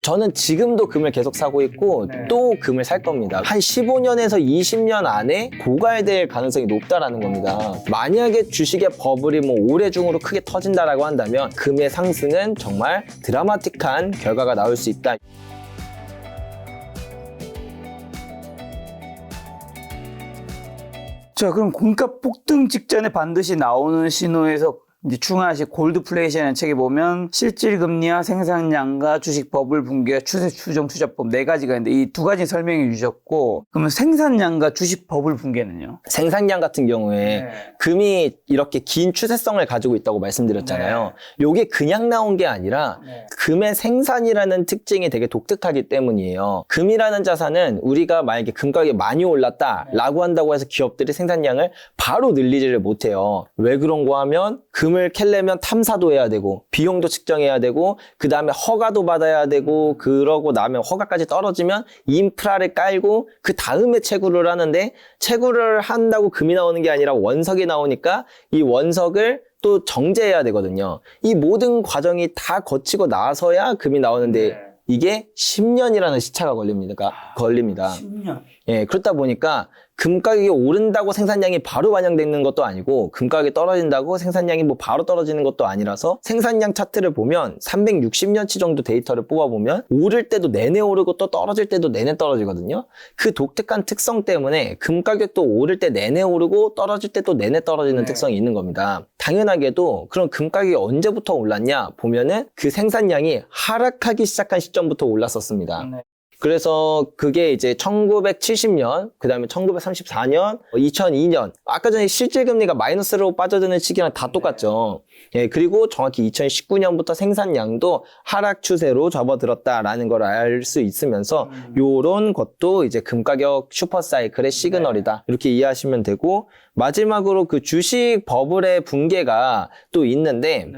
저는 지금도 금을 계속 사고 있고 또 금을 살 겁니다. 한 15년에서 20년 안에 고갈될 가능성이 높다라는 겁니다. 만약에 주식의 버블이 뭐 올해 중으로 크게 터진다라고 한다면 금의 상승은 정말 드라마틱한 결과가 나올 수 있다. 자, 그럼 금값 폭등 직전에 반드시 나오는 신호에서 이제 충하시 골드플레이션이라는 책에 보면 실질금리와 생산량과 주식 버블 붕괴와 추세 추정 투자법 4가지가 있는데 이 2가지 설명해 주셨고, 그러면 생산량과 주식 버블 붕괴는요? 생산량 같은 경우에 금이 이렇게 긴 추세성을 가지고 있다고 말씀드렸잖아요. 요게 그냥 나온 게 아니라 금의 생산이라는 특징이 되게 독특하기 때문이에요. 금이라는 자산은 우리가 만약에 금 가격이 많이 올랐다라고 한다고 해서 기업들이 생산량을 바로 늘리지를 못해요. 왜 그런가 하면 금을 캐려면 탐사도 해야 되고 비용도 측정해야 되고 그 다음에 허가도 받아야 되고 그러고 나면 허가까지 떨어지면 인프라를 깔고 그 다음에 채굴을 하는데, 채굴을 한다고 금이 나오는 게 아니라 원석이 나오니까 이 원석을 또 정제해야 되거든요. 이 모든 과정이 다 거치고 나서야 금이 나오는데 이게 10년이라는 시차가 걸립니다. 10년. 예, 그렇다 보니까 금 가격이 오른다고 생산량이 바로 반영되는 것도 아니고 금 가격이 떨어진다고 생산량이 뭐 바로 떨어지는 것도 아니라서, 생산량 차트를 보면 360년치 정도 데이터를 뽑아보면 오를 때도 내내 오르고 또 떨어질 때도 내내 떨어지거든요. 그 독특한 특성 때문에 금 가격도 오를 때 내내 오르고 떨어질 때 또 내내 떨어지는 특성이 있는 겁니다. 당연하게도 그럼 금 가격이 언제부터 올랐냐 보면은 그 생산량이 하락하기 시작한 시점부터 올랐었습니다. 그래서 그게 이제 1970년, 그 다음에 1934년, 2002년, 아까 전에 실질금리가 마이너스로 빠져드는 시기랑 다 똑같죠. 예, 그리고 정확히 2019년부터 생산량도 하락 추세로 접어들었다라는 걸 알 수 있으면서 요런 것도 이제 금가격 슈퍼사이클의 시그널이다, 이렇게 이해하시면 되고, 마지막으로 그 주식 버블의 붕괴가 또 있는데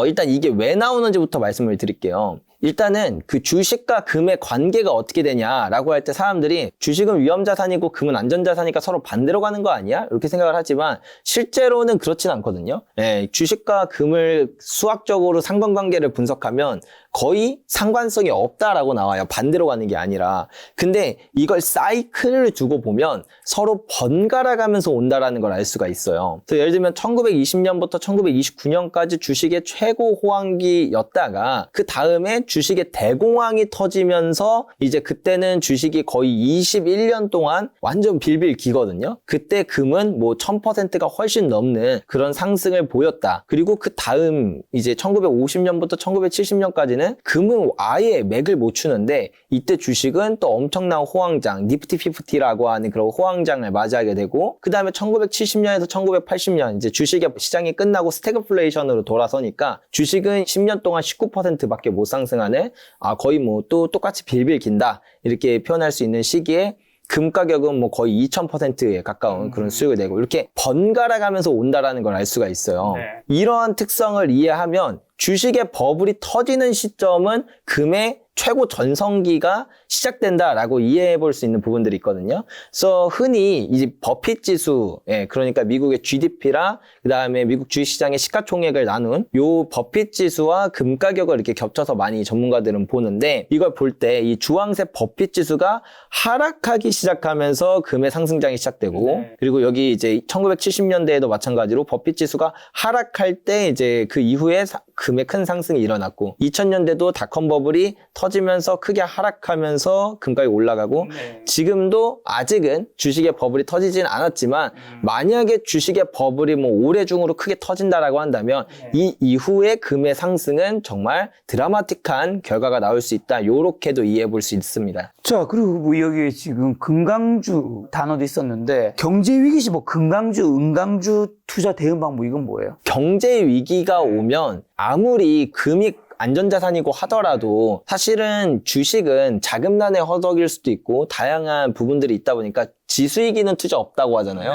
일단 이게 왜 나오는지부터 말씀을 드릴게요. 일단은 그 주식과 금의 관계가 어떻게 되냐라고 할 때 사람들이 주식은 위험자산이고 금은 안전자산이니까 서로 반대로 가는 거 아니야? 이렇게 생각을 하지만 실제로는 그렇진 않거든요. 예, 주식과 금을 수학적으로 상관관계를 분석하면 거의 상관성이 없다라고 나와요. 반대로 가는 게 아니라. 근데 이걸 사이클을 두고 보면 서로 번갈아 가면서 온다라는 걸 알 수가 있어요. 그래서 예를 들면 1920년부터 1929년까지 주식의 최고 호황기였다가 그 다음에 주식의 대공황이 터지면서 이제 그때는 주식이 거의 21년 동안 완전 빌빌 기거든요. 그때 금은 뭐 1000%가 훨씬 넘는 그런 상승을 보였다. 그리고 그 다음 이제 1950년부터 1970년까지는 금은 아예 맥을 못 추는데, 이때 주식은 또 엄청난 호황장, 니프티 50라고 하는 그런 호황장을 맞이하게 되고, 그 다음에 1970년에서 1980년 이제 주식의 시장이 끝나고 스태그플레이션으로 돌아서니까 주식은 10년 동안 19%밖에 못 상승하는, 거의 뭐 또 똑같이 빌빌 긴다, 이렇게 표현할 수 있는 시기에 금 가격은 뭐 거의 2000%에 가까운 그런 수익을 내고, 이렇게 번갈아 가면서 온다라는 걸 알 수가 있어요. 이러한 특성을 이해하면 주식의 버블이 터지는 시점은 금의 최고 전성기가 시작된다라고 이해해 볼 수 있는 부분들이 있거든요. 그래서 흔히 이제 버핏 지수, 그러니까 미국의 GDP랑 그 다음에 미국 주식시장의 시가총액을 나눈 요 버핏 지수와 금 가격을 이렇게 겹쳐서 많이 전문가들은 보는데, 이걸 볼 때 이 주황색 버핏 지수가 하락하기 시작하면서 금의 상승장이 시작되고, 그리고 여기 이제 1970년대에도 마찬가지로 버핏 지수가 하락할 때 이제 그 이후에 금의 큰 상승이 일어났고, 2000년대도 닷컴 버블이 터지면서 크게 하락하면서 금가격이 올라가고, 지금도 아직은 주식의 버블이 터지진 않았지만 만약에 주식의 버블이 뭐 올해 중으로 크게 터진다라고 한다면 이 이후에 금의 상승은 정말 드라마틱한 결과가 나올 수 있다, 요렇게도 이해해 볼 수 있습니다. 자, 그리고 뭐 여기 지금 금강주 단어도 있었는데, 경제위기 시 뭐 금강주, 은강주 투자 대응 방법, 이건 뭐예요? 경제 위기가 오면 아무리 금이 안전자산이고 하더라도 사실은 주식은 자금난에 허덕일 수도 있고 다양한 부분들이 있다 보니까 지수이기는 투자 없다고 하잖아요.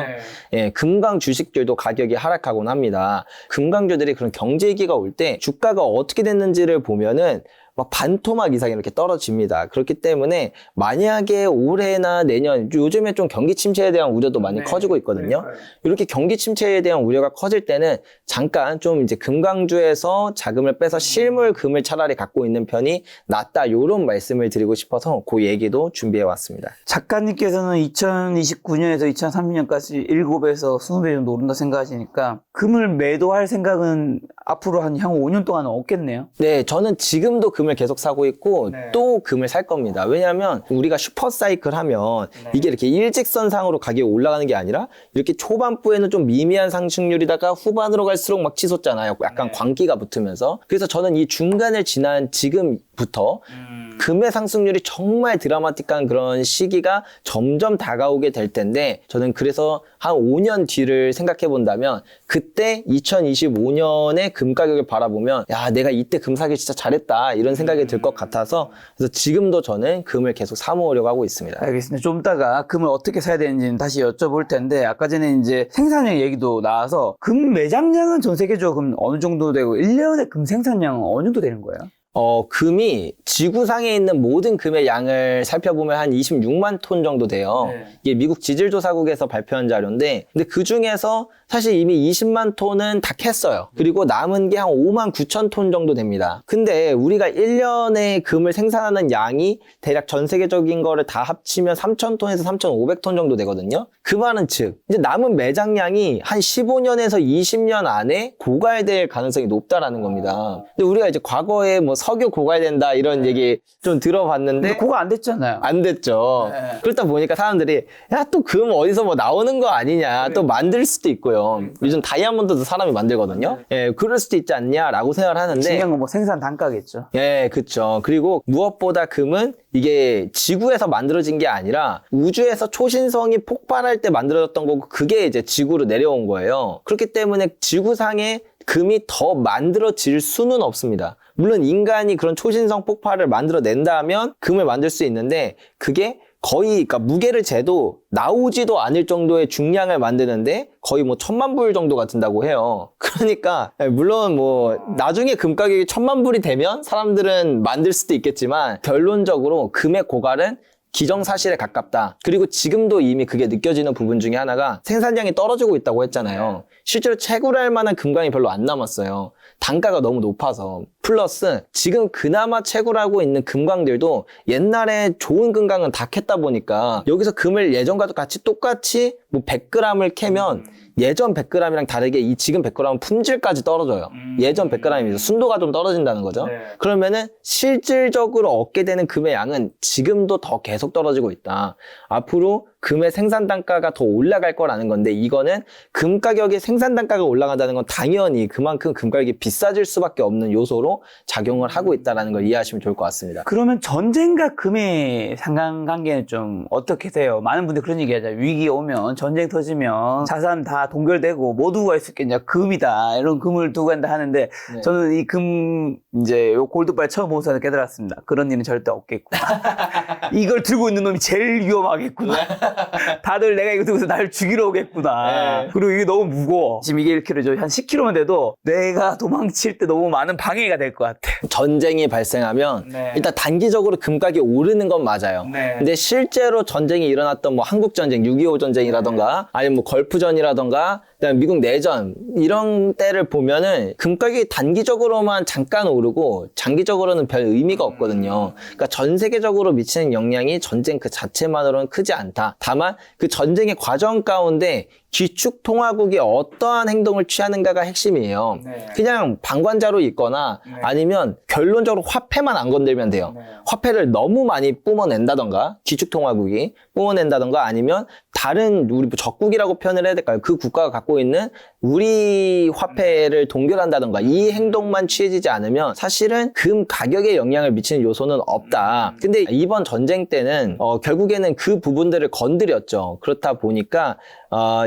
예, 금강 주식들도 가격이 하락하곤 합니다. 금강주들이 그런 경제위기가 올 때 주가가 어떻게 됐는지를 보면은 막 반토막 이상 이렇게 떨어집니다. 그렇기 때문에 만약에 올해나 내년, 요즘에 좀 경기 침체에 대한 우려도 많이 커지고 있거든요. 이렇게 경기 침체에 대한 우려가 커질 때는 잠깐 좀 이제 금강주에서 자금을 빼서 실물 금을 차라리 갖고 있는 편이 낫다. 요런 말씀을 드리고 싶어서 그 얘기도 준비해 왔습니다. 작가님께서는 2029년에서 2030년까지 7에서 20배 정도 오른다 생각하시니까 금을 매도할 생각은 앞으로 한 향후 5년 동안은 없겠네요. 네, 저는 지금도 금을 계속 사고 있고 또 금을 살 겁니다. 왜냐하면 우리가 슈퍼사이클 하면 이게 이렇게 일직선상으로 가격이 올라가는 게 아니라 이렇게 초반부에는 좀 미미한 상승률이다가 후반으로 갈수록 막 치솟잖아요. 약간 광기가 붙으면서. 그래서 저는 이 중간을 지난 지금부터 금의 상승률이 정말 드라마틱한 그런 시기가 점점 다가오게 될 텐데 저는 그래서 한 5년 뒤를 생각해 본다면 그때 2025년에 금 가격을 바라보면 야 내가 이때 금 사기 진짜 잘했다 이런 생각이 들 것 같아서 그래서 지금도 저는 금을 계속 사모으려고 하고 있습니다. 알겠습니다. 좀 이따가 금을 어떻게 사야 되는지는 다시 여쭤볼 텐데 아까 전에 이제 생산량 얘기도 나와서 금 매장량은 전 세계적으로 그럼 어느 정도 되고 1년에 금 생산량은 어느 정도 되는 거예요? 금이 지구상에 있는 모든 금의 양을 살펴보면 한 26만 톤 정도 돼요. 이게 미국 지질조사국에서 발표한 자료인데, 근데 그 중에서 사실 이미 20만 톤은 다 캤어요. 그리고 남은 게 한 5만 9천 톤 정도 됩니다. 근데 우리가 1년에 금을 생산하는 양이 대략 전 세계적인 거를 다 합치면 3천 톤에서 3,500톤 정도 되거든요. 그 말은 즉, 이제 남은 매장량이 한 15년에서 20년 안에 고갈될 가능성이 높다라는 겁니다. 근데 우리가 이제 과거에 뭐 석유 고갈된다 이런 얘기 좀 들어봤는데 근데 그거 안 됐잖아요. 안 됐죠. 그렇다 보니까 사람들이 야 또 금 어디서 뭐 나오는 거 아니냐 또 만들 수도 있고요. 요즘 다이아몬드도 사람이 만들거든요. 예, 그럴 수도 있지 않냐라고 생각을 하는데 중요한 건 뭐 생산 단가겠죠. 예, 그렇죠. 그리고 무엇보다 금은 이게 지구에서 만들어진 게 아니라 우주에서 초신성이 폭발할 때 만들어졌던 거고 그게 이제 지구로 내려온 거예요. 그렇기 때문에 지구상에 금이 더 만들어질 수는 없습니다. 물론 인간이 그런 초신성 폭발을 만들어낸다면 금을 만들 수 있는데 그게 거의 그러니까 무게를 재도 나오지도 않을 정도의 중량을 만드는데 거의 뭐 1,000만 불 정도가 든다고 해요. 그러니까 물론 뭐 나중에 금 가격이 1,000만 불이 되면 사람들은 만들 수도 있겠지만 결론적으로 금의 고갈은 기정사실에 가깝다. 그리고 지금도 이미 그게 느껴지는 부분 중에 하나가 생산량이 떨어지고 있다고 했잖아요. 실제로 채굴할 만한 금강이 별로 안 남았어요. 단가가 너무 높아서. 플러스 지금 그나마 채굴하고 있는 금강들도 옛날에 좋은 금강은 다 캤다 보니까 여기서 금을 예전과 같이 똑같이 뭐 100g을 캐면 예전 100g이랑 다르게 이 지금 100g은 품질까지 떨어져요. 예전 100g이 순도가 좀 떨어진다는 거죠. 그러면은 실질적으로 얻게 되는 금의 양은 지금도 더 계속 떨어지고 있다. 앞으로 금의 생산 단가가 더 올라갈 거라는 건데 이거는 금 가격의 생산 단가가 올라간다는 건 당연히 그만큼 금 가격이 비싸질 수밖에 없는 요소로 작용을 하고 있다는 걸 이해하시면 좋을 것 같습니다. 그러면 전쟁과 금의 상관관계는 좀 어떻게 돼요? 많은 분들이 그런 얘기 하잖아요. 위기 오면 전쟁 터지면 자산 다 동결되고 뭐 두고 갈 수 있겠냐? 금이다. 이런 금을 두고 간다 하는데 저는 이 금 이제 요 골드바에 처음 보면서 깨달았습니다. 그런 일은 절대 없겠구나. 이걸 들고 있는 놈이 제일 위험하겠구나. 다들 내가 이거 들고서 나를 죽이러 오겠구나. 그리고 이게 너무 무거워. 지금 이게 1kg죠. 한 10kg만 돼도 내가 도망칠 때 너무 많은 방해가 될 것 같아. 전쟁이 발생하면 일단 단기적으로 금 가격이 오르는 건 맞아요. 근데 실제로 전쟁이 일어났던 뭐 한국전쟁, 6.25 전쟁이라던가 아니면 뭐 걸프전이라던가 그다음에 미국 내전 이런 때를 보면은 금 가격이 단기적으로만 잠깐 오르고 장기적으로는 별 의미가 없거든요. 그러니까 전 세계적으로 미치는 영향이 전쟁 그 자체만으로는 크지 않다. 다만 그 전쟁의 과정 가운데 기축통화국이 어떠한 행동을 취하는가가 핵심이에요. 그냥 방관자로 있거나 아니면 결론적으로 화폐만 안 건들면 돼요. 화폐를 너무 많이 뿜어낸다던가 기축통화국이 뿜어낸다던가 아니면 다른 우리 적국이라고 표현을 해야 될까요? 그 국가가 갖고 있는 우리 화폐를 동결한다던가 이 행동만 취해지지 않으면 사실은 금 가격에 영향을 미치는 요소는 없다. 근데 이번 전쟁 때는 결국에는 그 부분들을 건드렸죠. 그렇다 보니까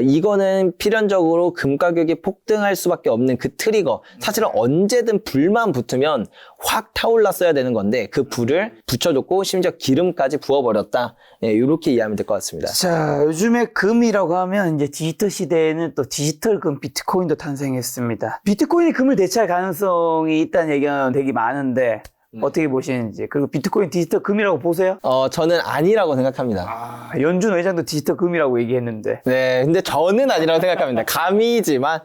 이거는 필연적으로 금 가격이 폭등할 수밖에 없는 그 트리거. 사실은 언제든 불만 붙으면 확 타올랐어야 되는 건데 그 불을 붙여줬고 심지어 기름까지 부어버렸다. 예, 이렇게 이해하면 될 것 같습니다. 자, 요즘에 금이라고 하면 이제 디지털 시대에는 또 디지털 금 비트코인도 탄생했습니다. 비트코인이 금을 대체할 가능성이 있다는 얘기는 되게 많은데 어떻게 보시는지. 그리고 비트코인 디지털 금이라고 보세요? 저는 아니라고 생각합니다. 아, 연준 의장도 디지털 금이라고 얘기했는데. 네, 근데 저는 아니라고 생각합니다. 감이지만.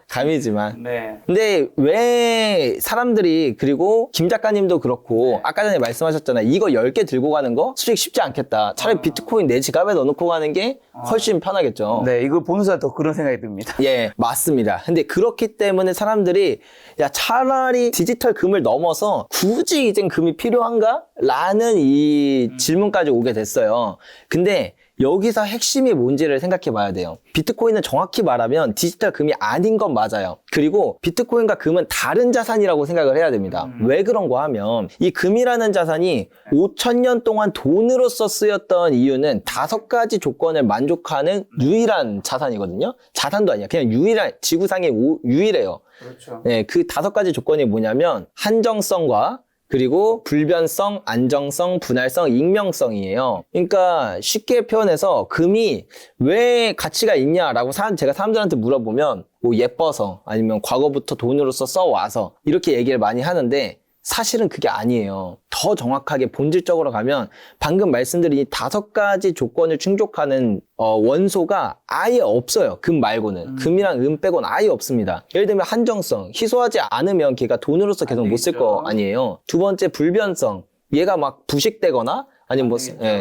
네. 근데 왜 사람들이, 그리고 김 작가님도 그렇고 아까 전에 말씀하셨잖아요. 이거 10개 들고 가는 거 솔직히 쉽지 않겠다. 차라리 비트코인 내 지갑에 넣어놓고 가는 게 훨씬 편하겠죠. 네, 이걸 보는 사람 더 그런 생각이 듭니다. 예, 맞습니다. 근데 그렇기 때문에 사람들이 야, 차라리 디지털 금을 넘어서 굳이 이젠 금이 필요한가? 라는 이 질문까지 오게 됐어요. 근데 여기서 핵심이 뭔지를 생각해 봐야 돼요. 비트코인은 정확히 말하면 디지털 금이 아닌 건 맞아요. 그리고 비트코인과 금은 다른 자산이라고 생각을 해야 됩니다. 왜 그런가 하면 이 금이라는 자산이 5,000년 동안 돈으로서 쓰였던 이유는 5가지 조건을 만족하는 유일한 자산이거든요. 자산도 아니야. 그냥 지구상에 유일해요. 그렇죠. 네, 그 5가지 조건이 뭐냐면 한정성과 그리고 불변성, 안정성, 분할성, 익명성이에요. 그러니까 쉽게 표현해서 금이 왜 가치가 있냐라고 제가 사람들한테 물어보면 뭐 예뻐서 아니면 과거부터 돈으로서 써와서 이렇게 얘기를 많이 하는데 사실은 그게 아니에요. 더 정확하게 본질적으로 가면 방금 말씀드린 이 5가지 조건을 충족하는 원소가 아예 없어요. 금 말고는. 금이랑 은 빼고는 아예 없습니다. 예를 들면 한정성. 희소하지 않으면 걔가 돈으로서 계속 못 쓸 거 아니에요. 두 번째 불변성. 얘가 막 부식되거나 아니면 뭐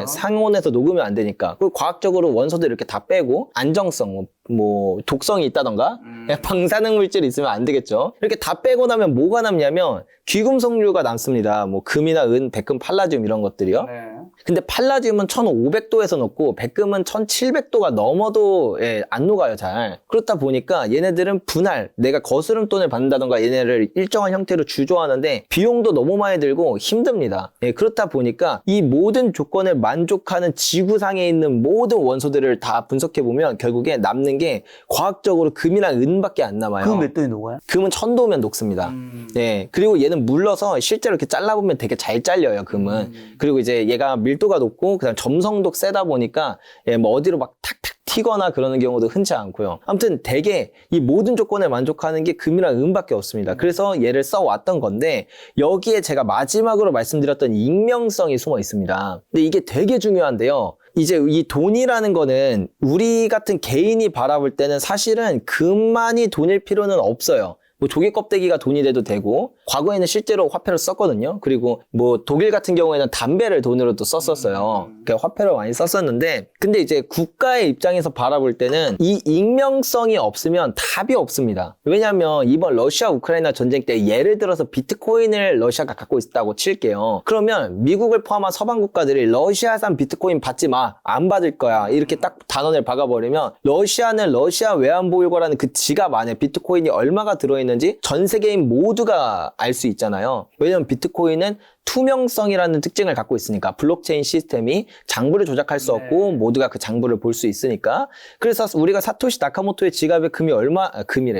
상온에서 녹으면 안 되니까. 그리고 과학적으로 원소들 이렇게 다 빼고 안정성, 뭐 독성이 있다던가 방사능 물질이 있으면 안 되겠죠. 이렇게 다 빼고 나면 뭐가 남냐면 귀금속류가 남습니다. 뭐 금이나 은, 백금, 팔라디움 이런 것들이요. 네. 근데 팔라디움은 1500도에서 녹고 백금은 1700도가 넘어도 안 녹아요, 잘. 그렇다 보니까 얘네들은 분할, 내가 거스름돈을 받는다던가 얘네를 일정한 형태로 주조하는데 비용도 너무 많이 들고 힘듭니다. 그렇다 보니까 이 모든 조건을 만족하는 지구상에 있는 모든 원소들을 다 분석해보면 결국에 남는 게 과학적으로 금이랑 은밖에 안 남아요. 그럼 몇 도에 녹아요? 금은 1000도면 녹습니다. 네. 그리고 얘는 물러서 실제로 이렇게 잘라보면 되게 잘 잘려요, 금은. 그리고 이제 얘가 밀도가 높고, 그 다음 점성도 세다 보니까, 뭐 어디로 막 탁탁 튀거나 그러는 경우도 흔치 않고요. 아무튼 되게 이 모든 조건을 만족하는 게 금이랑 은밖에 없습니다. 그래서 얘를 써왔던 건데, 여기에 제가 마지막으로 말씀드렸던 익명성이 숨어 있습니다. 근데 이게 되게 중요한데요. 이제 이 돈이라는 거는 우리 같은 개인이 바라볼 때는 사실은 금만이 돈일 필요는 없어요. 뭐 조개 껍데기가 돈이 돼도 되고, 과거에는 실제로 화폐를 썼거든요. 그리고 뭐 독일 같은 경우에는 담배를 돈으로도 썼었어요. 그러니까 화폐를 많이 썼었는데, 근데 이제 국가의 입장에서 바라볼 때는 이 익명성이 없으면 답이 없습니다. 왜냐하면 이번 러시아 우크라이나 전쟁 때 예를 들어서 비트코인을 러시아가 갖고 있다고 칠게요. 그러면 미국을 포함한 서방 국가들이 러시아산 비트코인 받지 마, 안 받을 거야, 이렇게 딱 단언을 박아버리면 러시아는 러시아 외환보유고라는 그 지갑 안에 비트코인이 얼마가 들어있는 전 세계인 모두가 알 수 있잖아요. 왜냐면 비트코인은 투명성이라는 특징을 갖고 있으니까, 블록체인 시스템이 장부를 조작할 수 없고 모두가 그 장부를 볼 수 있으니까. 그래서 우리가 사토시 나카모토의 지갑에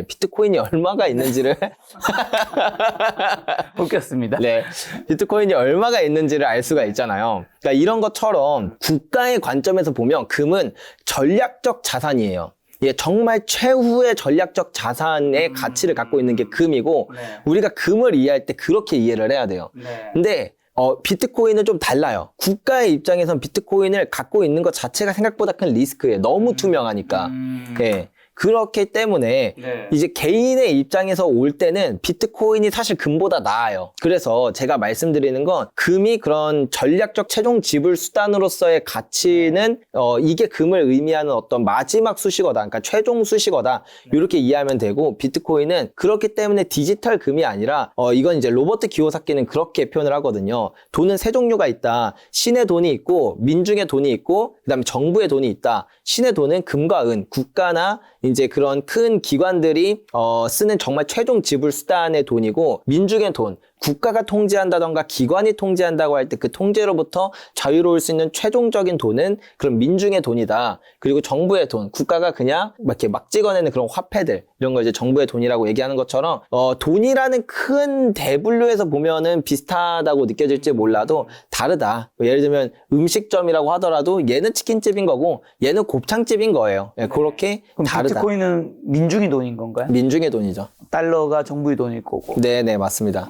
비트코인이 얼마가 있는지를 웃겼습니다. 네, 비트코인이 얼마가 있는지를 알 수가 있잖아요. 그러니까 이런 것처럼 국가의 관점에서 보면 금은 전략적 자산이에요. 예, 정말 최후의 전략적 자산의 가치를 갖고 있는 게 금이고, 우리가 금을 이해할 때 그렇게 이해를 해야 돼요. 근데 비트코인은 좀 달라요. 국가의 입장에선 비트코인을 갖고 있는 것 자체가 생각보다 큰 리스크예요. 너무 투명하니까. 예. 그렇기 때문에 이제 개인의 입장에서 올 때는 비트코인이 사실 금보다 나아요. 그래서 제가 말씀드리는 건 금이 그런 전략적 최종 지불 수단으로서의 가치는 이게 금을 의미하는 어떤 마지막 수식어다, 그러니까 최종 수식어다, 이렇게 이해하면 되고, 비트코인은 그렇기 때문에 디지털 금이 아니라 이건 이제 로버트 기요사키는 그렇게 표현을 하거든요. 돈은 세 종류가 있다. 신의 돈이 있고, 민중의 돈이 있고, 그다음에 정부의 돈이 있다. 신의 돈은 금과 은, 국가나 이제 그런 큰 기관들이 쓰는 정말 최종 지불 수단의 돈이고, 민중의 돈, 국가가 통제한다던가 기관이 통제한다고 할 때 그 통제로부터 자유로울 수 있는 최종적인 돈은 그런 민중의 돈이다. 그리고 정부의 돈, 국가가 그냥 이렇게 막 찍어내는 그런 화폐들, 이런 걸 이제 정부의 돈이라고 얘기하는 것처럼, 돈이라는 큰 대분류에서 보면은 비슷하다고 느껴질지 몰라도 다르다. 예를 들면 음식점이라고 하더라도 얘는 치킨집인 거고 얘는 곱창집인 거예요. 예, 그렇게 그럼 다르다. 비트코인은 민중의 돈인 건가요? 민중의 돈이죠. 달러가 정부의 돈일 거고. 네네, 맞습니다.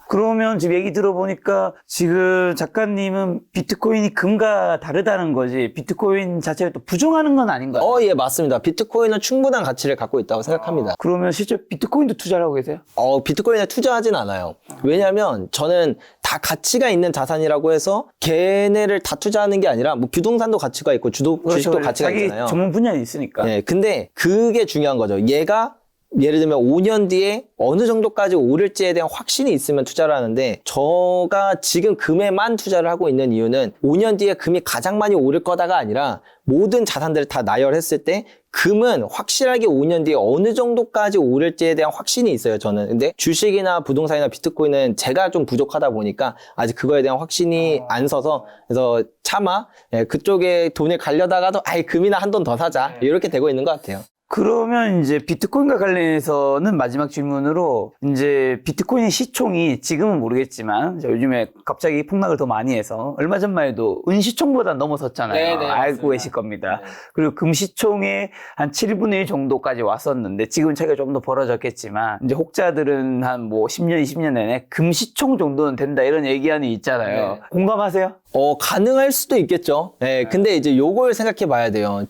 그러면 지금 얘기 들어보니까 지금 작가님은 비트코인이 금과 다르다는 거지 비트코인 자체를 또 부정하는 건 아닌 거예요? 예, 맞습니다. 비트코인은 충분한 가치를 갖고 있다고 생각합니다. 그러면 실제 비트코인도 투자를 하고 계세요? 비트코인에 투자하진 않아요. 왜냐하면 저는 다 가치가 있는 자산이라고 해서 걔네를 다 투자하는 게 아니라 뭐 부동산도 가치가 있고 주식도 가치가 자기 있잖아요. 전문 분야에 있으니까. 네, 근데 그게 중요한 거죠. 얘가 예를 들면 5년 뒤에 어느 정도까지 오를지에 대한 확신이 있으면 투자를 하는데 저가 지금 금에만 투자를 하고 있는 이유는 5년 뒤에 금이 가장 많이 오를 거다가 아니라 모든 자산들을 다 나열했을 때 금은 확실하게 5년 뒤에 어느 정도까지 오를지에 대한 확신이 있어요, 저는. 근데 주식이나 부동산이나 비트코인은 제가 좀 부족하다 보니까 아직 그거에 대한 확신이 안 서서 그래서 차마 그쪽에 돈을 가려다가도 금이나 한 돈 더 사자 이렇게 되고 있는 것 같아요. 그러면 이제 비트코인과 관련해서는 마지막 질문으로 이제 비트코인 시총이 지금은 모르겠지만 요즘에 갑자기 폭락을 더 많이 해서 얼마 전만 해도 은시총보다 넘어섰잖아요. 네네, 알고 맞습니다. 계실 겁니다. 네. 그리고 금시총의 한 7분의 1 정도까지 왔었는데 지금 차이가 좀 더 벌어졌겠지만 이제 혹자들은 한 뭐 10년, 20년 내내 금시총 정도는 된다 이런 얘기안이 있잖아요. 네. 공감하세요? 가능할 수도 있겠죠. 네, 근데 이제 요걸 생각해 봐야 돼요.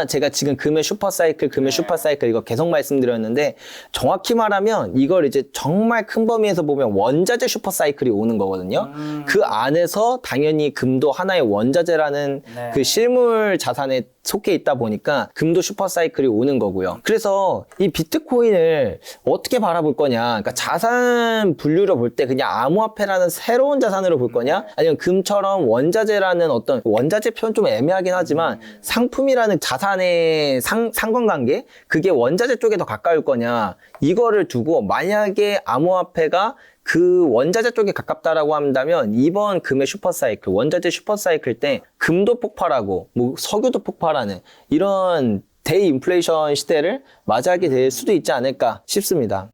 제가 지금 금의 슈퍼사이클 이거 계속 말씀드렸는데 정확히 말하면 이걸 이제 정말 큰 범위에서 보면 원자재 슈퍼사이클이 오는 거거든요. 그 안에서 당연히 금도 하나의 원자재라는 네. 그 실물 자산에 속해 있다 보니까 금도 슈퍼사이클이 오는 거고요. 그래서 이 비트코인을 어떻게 바라볼 거냐. 그러니까 자산 분류로 볼 때 그냥 암호화폐라는 새로운 자산으로 볼 거냐? 아니면 금처럼 원자재라는 어떤 원자재 표현 좀 애매하긴 하지만 상품이라는 자산의 상관관계? 그게 원자재 쪽에 더 가까울 거냐? 이거를 두고 만약에 암호화폐가 그 원자재 쪽에 가깝다라고 한다면 이번 금의 슈퍼사이클, 원자재 슈퍼사이클 때 금도 폭발하고 뭐 석유도 폭발하는 이런 대인플레이션 시대를 맞이하게 될 수도 있지 않을까 싶습니다.